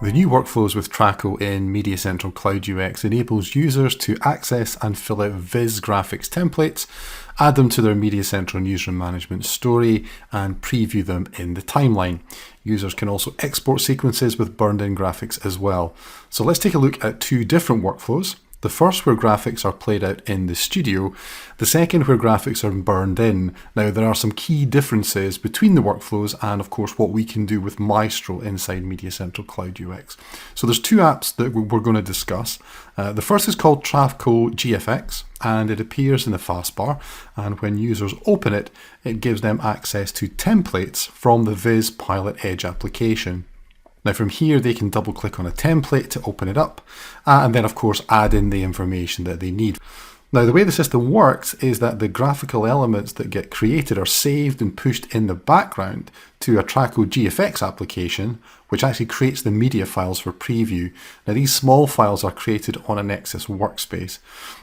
The new workflows with Traco in MediaCentral Cloud UX enables users to access and fill out Viz graphics templates, add them to their MediaCentral newsroom management story, and preview them in the timeline. Users can also export sequences with burned-in graphics as well. So let's take a look at two different workflows. The first where graphics are played out in the studio, the second where graphics are burned in. Now there are some key differences between the workflows and of course what we can do with Maestro inside MediaCentral Cloud UX. So there's two apps that we're going to discuss. The first is called Traco GFX and it appears in the fastbar, and when users open it, it gives them access to templates from the Viz Pilot Edge application. Now from here they can double click on a template to open it up and then of course add in the information that they need. Now the way the system works is that the graphical elements that get created are saved and pushed in the background to a Traco GFX application, which actually creates the media files for preview. Now these small files are created on a Nexus workspace.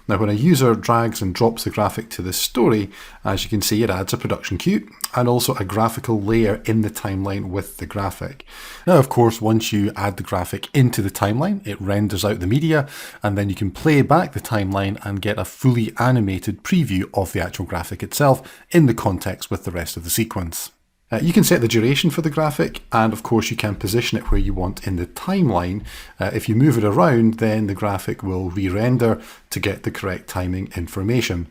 Now when a user drags and drops the graphic to this story, as you can see, it adds a production queue and also a graphical layer in the timeline with the graphic. Now of course, once you add the graphic into the timeline, it renders out the media and then you can play back the timeline and get a fully animated preview of the actual graphic itself in the context with the rest of the sequence. You can set the duration for the graphic and of course you can position it where you want in the timeline. If you move it around, then the graphic will re-render to get the correct timing information.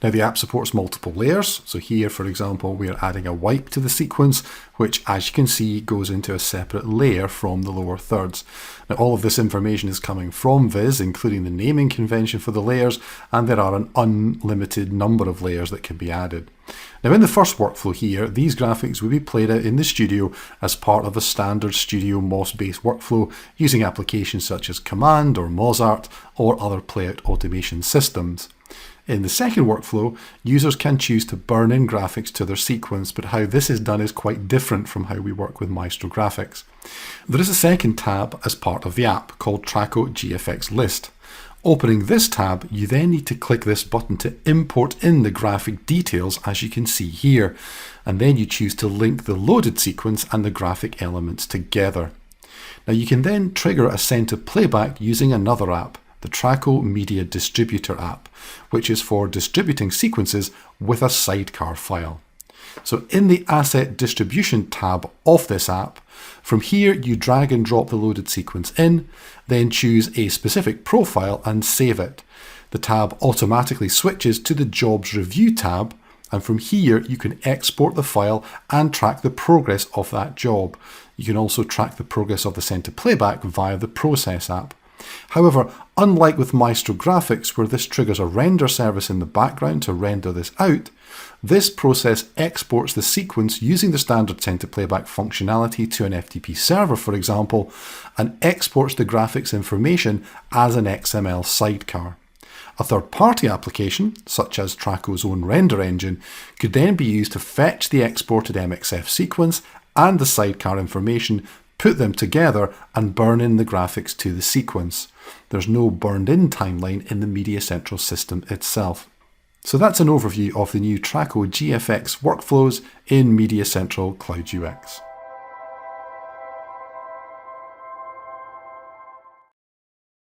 Now the app supports multiple layers. So here, for example, we are adding a wipe to the sequence, which as you can see goes into a separate layer from the lower thirds. Now all of this information is coming from Viz, including the naming convention for the layers, and there are an unlimited number of layers that can be added. Now in the first workflow here, these graphics will be played out in the studio as part of a standard studio MOS-based workflow using applications such as Command or Mozart or other playout automation systems. In the second workflow, users can choose to burn in graphics to their sequence, but how this is done is quite different from how we work with Maestro graphics. There is a second tab as part of the app called Traco GFX List. Opening this tab, you then need to click this button to import in the graphic details as you can see here, and then you choose to link the loaded sequence and the graphic elements together. Now you can then trigger a center playback using another app, the Traco Media Distributor app, which is for distributing sequences with a sidecar file. So in the Asset Distribution tab of this app, from here you drag and drop the loaded sequence in, then choose a specific profile and save it. The tab automatically switches to the Jobs Review tab, and from here you can export the file and track the progress of that job. You can also track the progress of the center playback via the Process app. However, unlike with Maestro graphics where this triggers a render service in the background to render this out, this process exports the sequence using the standard center playback functionality to an FTP server, for example, and exports the graphics information as an XML sidecar. A third-party application, such as Traco's own render engine, could then be used to fetch the exported MXF sequence and the sidecar information, put them together and burn in the graphics to the sequence. There's no burned-in timeline in the MediaCentral system itself. So that's an overview of the new Traco GFX workflows in MediaCentral Cloud UX.